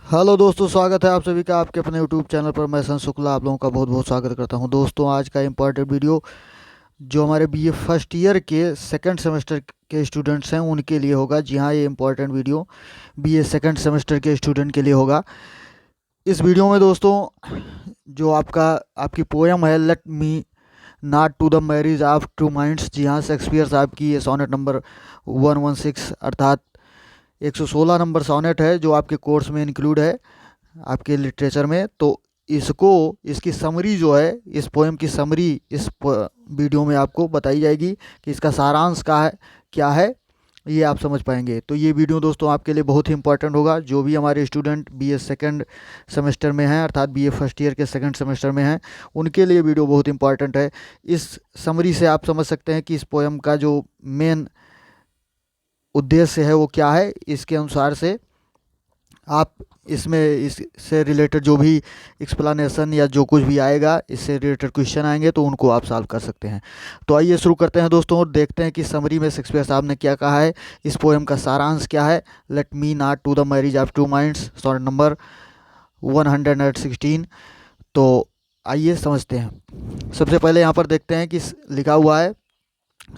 Hello दोस्तों, स्वागत है आप सभी का आपके अपने यूट्यूब चैनल पर। मैं सन शुक्ला आप लोगों का बहुत बहुत स्वागत करता हूं। दोस्तों, आज का इम्पोर्टेंट वीडियो जो हमारे बीए फर्स्ट ईयर के सेकंड सेमेस्टर के स्टूडेंट्स हैं उनके लिए होगा। जी हाँ, ये important video BA second semester के स्टूडेंट के लिए होगा। इस वीडियो में दोस्तों जो आपकी पोएम है let me not to the marriage of two minds, जी हाँ, शेक्सपियर साहब की ये सोनेट नंबर 116 अर्थात 116 नंबर सोनेट है जो आपके कोर्स में इंक्लूड है आपके लिटरेचर में। तो इसकी समरी जो है, इस पोएम की समरी इस वीडियो में आपको बताई जाएगी कि इसका सारांश क्या है, ये आप समझ पाएंगे। तो ये वीडियो दोस्तों आपके लिए बहुत ही इंपॉर्टेंट होगा। जो भी हमारे स्टूडेंट बीए सेकंड सेमेस्टर में हैं अर्थात बीए फर्स्ट ईयर के सेकंड सेमेस्टर में हैं उनके लिए वीडियो बहुत इंपॉर्टेंट है। इस समरी से आप समझ सकते हैं कि इस पोएम का जो मेन उद्देश्य है वो क्या है। इसके अनुसार से आप इसमें इससे रिलेटेड जो भी एक्सप्लेनेशन या जो कुछ भी आएगा, इससे रिलेटेड क्वेश्चन आएंगे तो उनको आप सॉल्व कर सकते हैं। तो आइए शुरू करते हैं दोस्तों और देखते हैं कि समरी में शेक्सपियर साहब ने क्या कहा है, इस पोएम का सारांश क्या है। Let me not to the marriage of two minds, sonnet number 116। तो आइए समझते हैं। सबसे पहले यहाँ पर देखते हैं कि लिखा हुआ है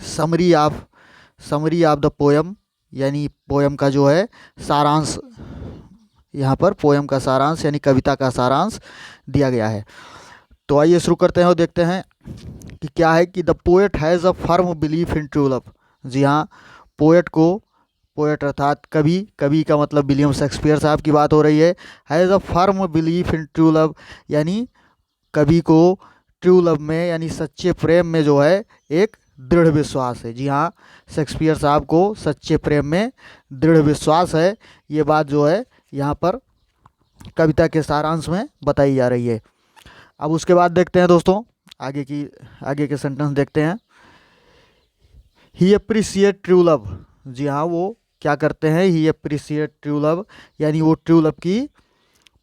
समरी ऑफ द पोएम, यानी पोएम का जो है सारांश। यहाँ पर पोएम का सारांश यानी कविता का सारांश दिया गया है। तो आइए शुरू करते हैं और देखते हैं कि क्या है कि the poet has a firm belief in true love. जी हाँ, पोएट अर्थात कवि का मतलब विलियम शेक्सपियर साहब की बात हो रही है। Has a firm belief in true love, यानी कवि को ट्रू लव में यानी सच्चे प्रेम में जो है एक दृढ़ विश्वास है। जी हाँ, शेक्सपियर साहब को सच्चे प्रेम में दृढ़ विश्वास है। ये बात जो है यहाँ पर कविता के सारांश में बताई जा रही है। अब उसके बाद देखते हैं दोस्तों आगे के सेंटेंस देखते हैं। ही अप्रिशिएट ट्रू लव। जी हाँ, वो क्या करते हैं, ही अप्रिशिएट ट्रू लव, यानी वो ट्रू लव की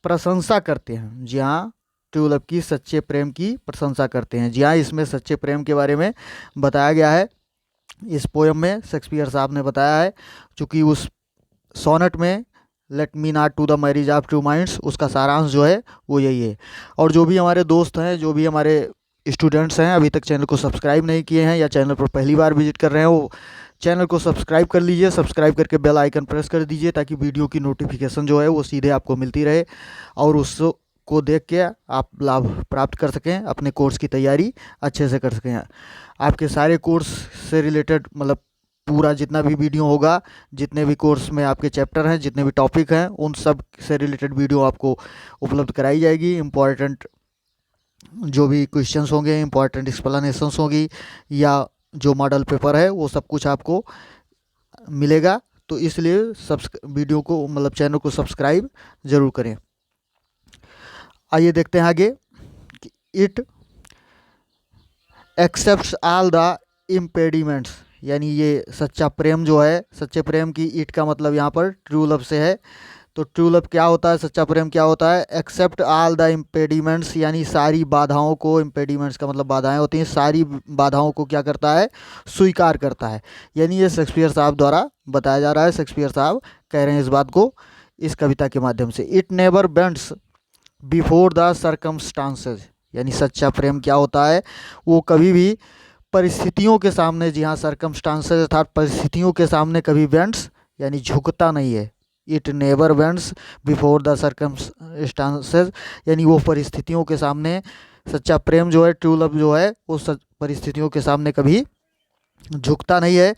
प्रशंसा करते हैं। जी हाँ, ट्रू लव की सच्चे प्रेम की प्रशंसा करते हैं। जी हाँ, इसमें सच्चे प्रेम के बारे में बताया गया है। इस पोएम में शेक्सपियर साहब ने बताया है, चूँकि उस सोनेट में let me not to the marriage of two minds उसका सारांश जो है वो यही है। और जो भी हमारे दोस्त हैं, जो भी हमारे स्टूडेंट्स हैं, अभी तक चैनल को सब्सक्राइब नहीं किए हैं या चैनल पर पहली बार विजिट कर रहे हैं, वो चैनल को सब्सक्राइब कर लीजिए। सब्सक्राइब करके बेल आइकन प्रेस कर दीजिए ताकि वीडियो की नोटिफिकेशन जो है वो सीधे आपको मिलती रहे और उसको देख के आप लाभ प्राप्त कर सकें, अपने कोर्स की तैयारी अच्छे से कर सकें। आपके सारे कोर्स से रिलेटेड मतलब पूरा जितना भी वीडियो होगा, जितने भी कोर्स में आपके चैप्टर हैं, जितने भी टॉपिक हैं, उन सब से रिलेटेड वीडियो आपको उपलब्ध कराई जाएगी। इम्पॉर्टेंट जो भी क्वेश्चंस होंगे, इम्पॉर्टेंट एक्सप्लेनेशंस होगी या जो मॉडल पेपर है वो सब कुछ आपको मिलेगा। तो इसलिए वीडियो को मतलब चैनल को सब्सक्राइब ज़रूर करें। आइए देखते हैं आगे कि it accepts all the impediments, यानी ये सच्चा प्रेम जो है, सच्चे प्रेम की इट का मतलब यहाँ पर ट्रू लव से है। तो ट्रू लव क्या होता है, सच्चा प्रेम क्या होता है, एक्सेप्ट ऑल द इम्पेडिमेंट्स, यानी सारी बाधाओं को, इम्पेडिमेंट्स का मतलब बाधाएं होती हैं, सारी बाधाओं को क्या करता है, स्वीकार करता है। यानी ये शेक्सपियर साहब द्वारा बताया जा रहा है। शेक्सपियर साहब कह रहे हैं इस बात को इस कविता के माध्यम से। It never bends before the circumstances, यानी सच्चा प्रेम क्या होता है, वो कभी भी परिस्थितियों के सामने, जी हाँ, सर्कमस्टांसेस अर्थात परिस्थितियों के सामने कभी बेंड्स यानी झुकता नहीं है। It never bends before the circumstances, यानी वो परिस्थितियों के सामने, सच्चा प्रेम जो है, ट्रू लव जो है, वो परिस्थितियों के सामने कभी झुकता नहीं है।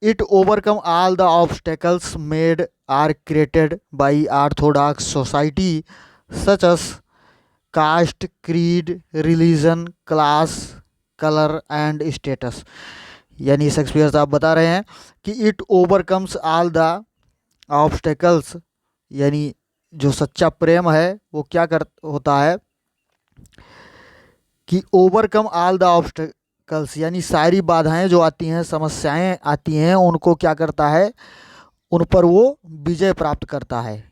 It overcome all the obstacles made or created by orthodox society such as caste, creed, religion, class, colour and status. यानी शेक्सपियर साहब बता रहे हैं कि it overcomes all the obstacles, यानी जो सच्चा प्रेम है वो क्या होता है कि ओवरकम ऑल द ऑब्स्टेकल्स, यानी सारी बाधाएं जो आती हैं, समस्याएं आती हैं, उनको क्या करता है, उन पर वो विजय प्राप्त करता है।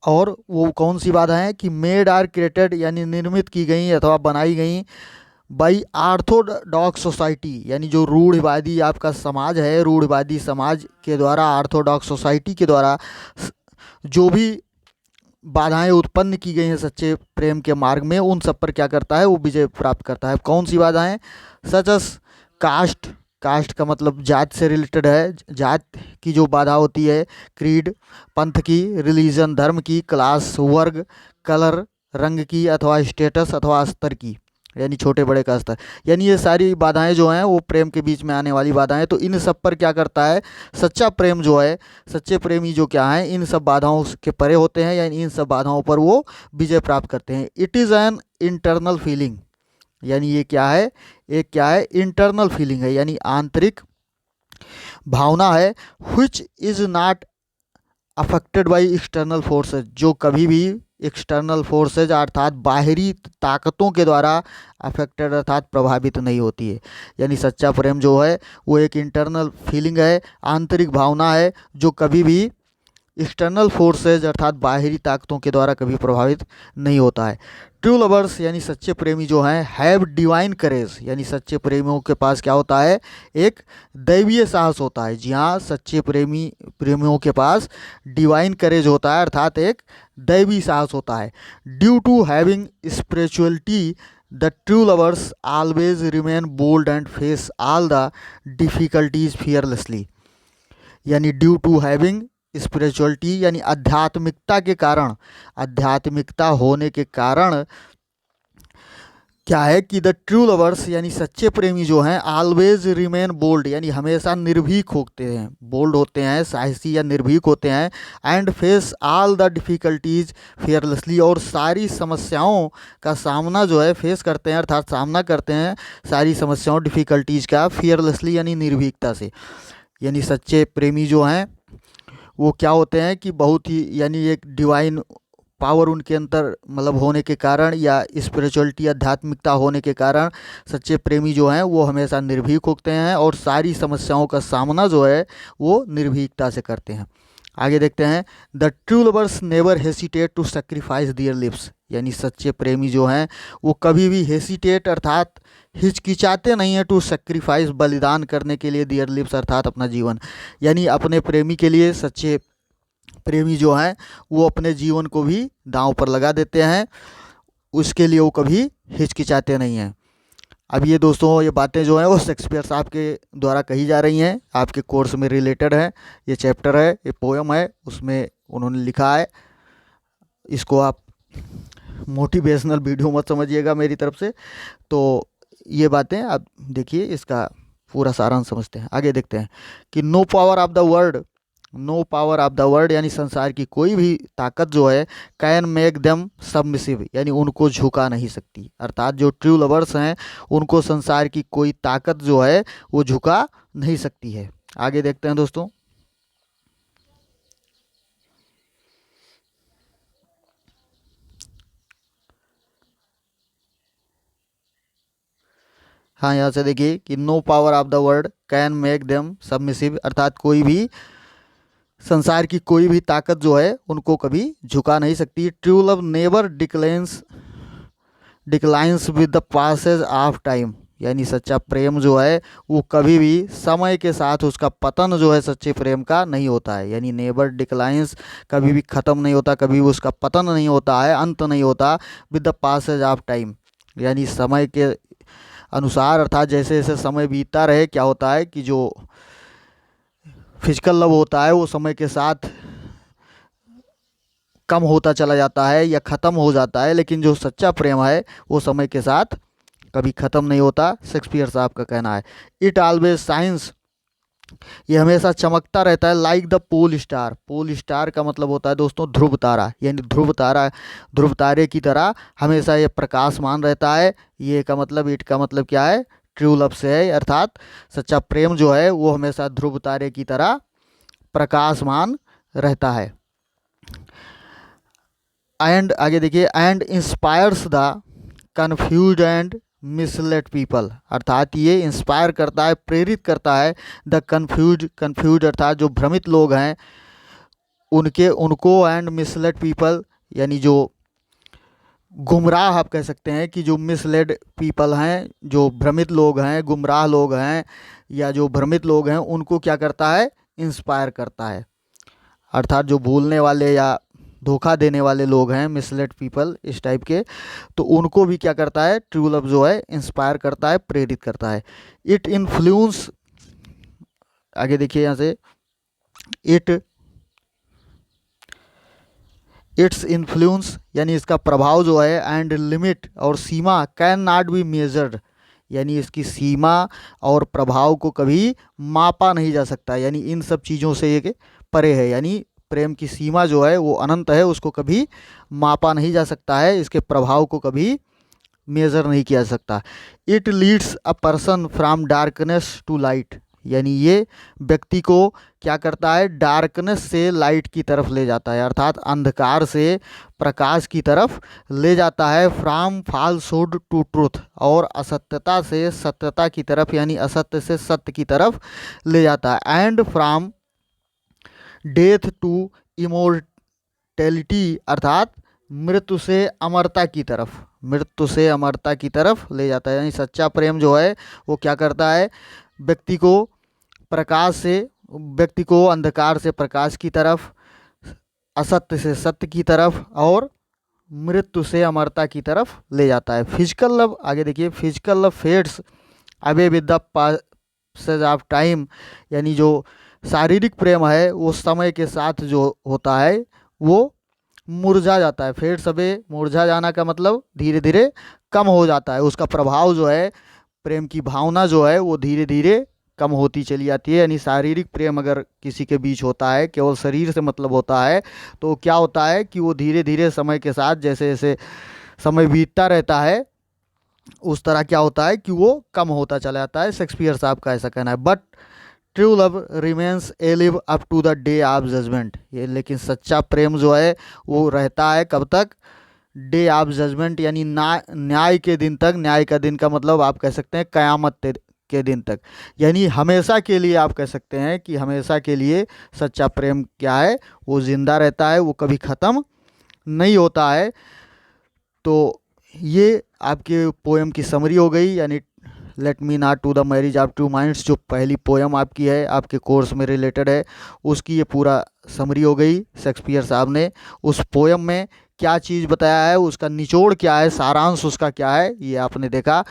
और वो कौन सी बाधाएं कि मेड आर क्रिएटेड, यानी निर्मित की गई अथवा बनाई गई बाई ऑर्थोडॉक्स सोसाइटी, यानी जो रूढ़िवादी आपका समाज है, रूढ़िवादी समाज के द्वारा, ऑर्थोडॉक्स सोसाइटी के द्वारा जो भी बाधाएं उत्पन्न की गई हैं सच्चे प्रेम के मार्ग में, उन सब पर क्या करता है, वो विजय प्राप्त करता है। कौन सी बाधाएं? सच एस कास्ट, कास्ट का मतलब जात से रिलेटेड है, जात की जो बाधा होती है, क्रीड पंथ की, रिलीजन धर्म की, क्लास वर्ग, कलर रंग की, अथवा स्टेटस अथवा स्तर की, यानी छोटे बड़े का स्तर। यानी ये सारी बाधाएं जो हैं वो प्रेम के बीच में आने वाली बाधाएं। तो इन सब पर क्या करता है सच्चा प्रेम जो है, सच्चे प्रेमी जो क्या है, इन सब बाधाओं के परे होते हैं, यानी इन सब बाधाओं पर वो विजय प्राप्त करते हैं। It is an internal feeling, यानी ये क्या है, एक क्या है, इंटरनल फीलिंग है, यानी आंतरिक भावना है। Which is not affected by external forces, जो कभी भी एक्सटर्नल फोर्सेज अर्थात बाहरी ताकतों के द्वारा अफेक्टेड अर्थात प्रभावित नहीं होती है। यानी सच्चा प्रेम जो है वो एक इंटरनल फीलिंग है, आंतरिक भावना है, जो कभी भी एक्सटर्नल फोर्सेज अर्थात बाहरी ताकतों के द्वारा कभी प्रभावित नहीं होता है। ट्रू लवर्स यानी सच्चे प्रेमी जो हैं, हैव डिवाइन करेज, यानी सच्चे प्रेमियों के पास क्या होता है, एक दैवीय साहस होता है। जी हाँ, सच्चे प्रेमियों के पास डिवाइन करेज होता है, अर्थात एक दैवी साहस होता है। Due to having spirituality the true lovers always remain bold and face all the difficulties fearlessly, यानी ड्यू टू हैविंग स्पिरिचुअलिटी यानी आध्यात्मिकता के कारण, आध्यात्मिकता होने के कारण क्या है कि द ट्रू लवर्स यानी सच्चे प्रेमी जो हैं ऑलवेज रिमेन बोल्ड, यानी हमेशा निर्भीक होते हैं, बोल्ड होते हैं, साहसी या निर्भीक होते हैं। And face all the difficulties fearlessly, और सारी समस्याओं का सामना जो है फेस करते हैं, अर्थात सामना करते हैं सारी समस्याओं डिफ़िकल्टीज का फियरलेसली यानी निर्भीकता से। यानी सच्चे प्रेमी जो हैं वो क्या होते हैं कि बहुत ही यानी एक डिवाइन पावर उनके अंदर मतलब होने के कारण, या स्पिरिचुअलिटी आध्यात्मिकता होने के कारण सच्चे प्रेमी जो हैं वो हमेशा निर्भीक होते हैं और सारी समस्याओं का सामना जो है वो निर्भीकता से करते हैं। आगे देखते हैं, the true lovers never hesitate to sacrifice their lives, यानी सच्चे प्रेमी जो हैं वो कभी भी हेसिटेट अर्थात हिचकिचाते नहीं हैं टू सेक्रीफाइस बलिदान करने के लिए दियर लिव्स अर्थात अपना जीवन, यानी अपने प्रेमी के लिए सच्चे प्रेमी जो हैं वो अपने जीवन को भी दांव पर लगा देते हैं, उसके लिए वो कभी हिचकिचाते नहीं हैं। अब ये दोस्तों ये बातें जो हैं वो शेक्सपियर साहब के द्वारा कही जा रही हैं, आपके कोर्स में रिलेटेड है, ये चैप्टर है, ये पोएम है, उसमें उन्होंने लिखा है। इसको आप मोटिवेशनल वीडियो मत समझिएगा मेरी तरफ से, तो ये बातें आप देखिए, इसका पूरा सारांश समझते हैं। आगे देखते हैं कि no power of the word, no power of the world यानी संसार की कोई भी ताकत जो है कैन मेक देम सबमिसिव, यानी उनको झुका नहीं सकती, अर्थात जो ट्रू लवर्स हैं उनको संसार की कोई ताकत जो है वो झुका नहीं सकती है। आगे देखते हैं दोस्तों, हाँ यहाँ से देखिए कि no power of the world can make them submissive, अर्थात कोई भी संसार की कोई भी ताकत जो है उनको कभी झुका नहीं सकती। True love never declines with the passage of time, यानी सच्चा प्रेम जो है वो कभी भी समय के साथ उसका पतन जो है सच्चे प्रेम का नहीं होता है, यानी नेवर डिक्लाइंस कभी भी ख़त्म नहीं होता, कभी भी उसका पतन नहीं होता है, अंत नहीं होता। With the passage of time यानी समय के अनुसार, अर्थात जैसे जैसे समय बीतता रहे क्या होता है कि जो फिजिकल लव होता है वो समय के साथ कम होता चला जाता है या ख़त्म हो जाता है, लेकिन जो सच्चा प्रेम है वो समय के साथ कभी ख़त्म नहीं होता, शेक्सपियर साहब का कहना है। इट ऑलवेज साइंस, ये हमेशा चमकता रहता है, like the pole star, pole star का मतलब होता है दोस्तों ध्रुव तारा, यानी ध्रुव तारा, ध्रुव तारे की तरह हमेशा ये प्रकाशमान रहता है। ये का मतलब, इट का मतलब क्या है, ट्रू लव से है, अर्थात सच्चा प्रेम जो है वो हमेशा ध्रुव तारे की तरह प्रकाशमान रहता है। एंड आगे देखिए, and inspires the confuse and misled people, अर्थात ये इंस्पायर करता है, प्रेरित करता है द कन्फ्यूज अर्थात जो भ्रमित लोग हैं उनको, एंड मिसलेड पीपल यानी जो गुमराह आप कह सकते हैं कि जो मिसलेड पीपल हैं, जो भ्रमित लोग हैं, गुमराह लोग हैं या जो भ्रमित लोग हैं उनको क्या करता है, इंस्पायर करता है, अर्थात जो भूलने वाले या धोखा देने वाले लोग हैं, मिसलेड पीपल इस टाइप के, तो उनको भी क्या करता है, ट्रू लव जो है इंस्पायर करता है, प्रेरित करता है। इट इन्फ्लुएंस, आगे देखिए यहाँ से, इट्स इन्फ्लुएंस यानी इसका प्रभाव जो है, एंड लिमिट और सीमा, कैन नॉट बी मेजर्ड यानी इसकी सीमा और प्रभाव को कभी मापा नहीं जा सकता, यानी इन सब चीज़ों से ये परे है। यानी प्रेम की सीमा जो है वो अनंत है, उसको कभी मापा नहीं जा सकता है, इसके प्रभाव को कभी मेज़र नहीं किया जा सकता। It leads a person from darkness to light, यानी ये व्यक्ति को क्या करता है, डार्कनेस से लाइट की तरफ ले जाता है, अर्थात अंधकार से प्रकाश की तरफ ले जाता है। फ्रॉम फॉल्सहुड टू ट्रूथ, और असत्यता से सत्यता की तरफ, यानी असत्य से सत्य की तरफ ले जाता है। And from death to immortality, अर्थात मृत्यु से अमरता की तरफ, मृत्यु से अमरता की तरफ ले जाता है। यानी सच्चा प्रेम जो है वो क्या करता है, व्यक्ति को प्रकाश से, व्यक्ति को अंधकार से प्रकाश की तरफ, असत्य से सत्य की तरफ, और मृत्यु से अमरता की तरफ ले जाता है। फिजिकल लव, आगे देखिए, physical love fades away with the passage of time, यानी जो शारीरिक प्रेम है वो समय के साथ जो होता है वो मुरझा जाता है। फेड्स अवे, मुरझा जाना का मतलब धीरे धीरे कम हो जाता है, उसका प्रभाव जो है, प्रेम की भावना जो है वो धीरे धीरे कम होती चली जाती है। यानी शारीरिक प्रेम अगर किसी के बीच होता है, केवल शरीर से मतलब होता है, तो क्या होता है कि वो धीरे धीरे समय के साथ, जैसे जैसे समय बीतता रहता है, उस तरह क्या होता है कि वो कम होता चला जाता है। शेक्सपियर साहब का ऐसा कहना है। But true love remains alive up to the day of judgement, ये लेकिन सच्चा प्रेम जो है वो रहता है कब तक, डे ऑफ जजमेंट, यानी न्याय के दिन तक। न्याय का दिन का मतलब आप कह सकते हैं कयामत के दिन तक, यानी हमेशा के लिए आप कह सकते हैं कि हमेशा के लिए सच्चा प्रेम क्या है, वो जिंदा रहता है, वो कभी ख़त्म नहीं होता है। तो ये आपके पोएम की समरी हो गई, यानी let me not to the marriage of two minds, जो पहली पोएम आपकी है, आपके कोर्स में रिलेटेड है, उसकी ये पूरा समरी हो गई। शेक्सपियर साहब ने उस पोएम में क्या चीज़ बताया है, उसका निचोड़ क्या है, सारांश उसका क्या है, ये आपने देखा।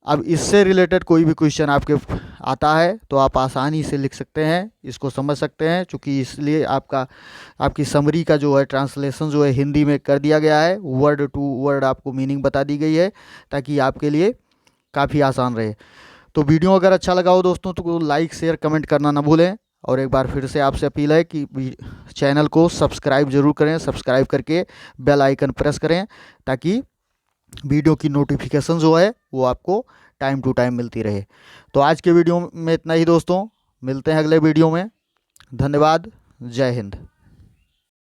अब इससे रिलेटेड कोई भी क्वेश्चन आपके आता है तो आप आसानी से लिख सकते हैं, इसको समझ सकते हैं, क्योंकि इसलिए आपकी समरी का जो है ट्रांसलेशन जो है हिंदी में कर दिया गया है, वर्ड टू वर्ड आपको मीनिंग बता दी गई है, ताकि आपके लिए काफ़ी आसान रहे। तो वीडियो अगर अच्छा लगा हो दोस्तों तो लाइक शेयर कमेंट करना ना भूलें, और एक बार फिर से आपसे अपील है कि चैनल को सब्सक्राइब ज़रूर करें, सब्सक्राइब करके बेल आइकन प्रेस करें, ताकि वीडियो की नोटिफिकेशन जो है वो आपको टाइम टू टाइम मिलती रहे। तो आज के वीडियो में इतना ही दोस्तों, मिलते हैं अगले वीडियो में। धन्यवाद, जय हिंद।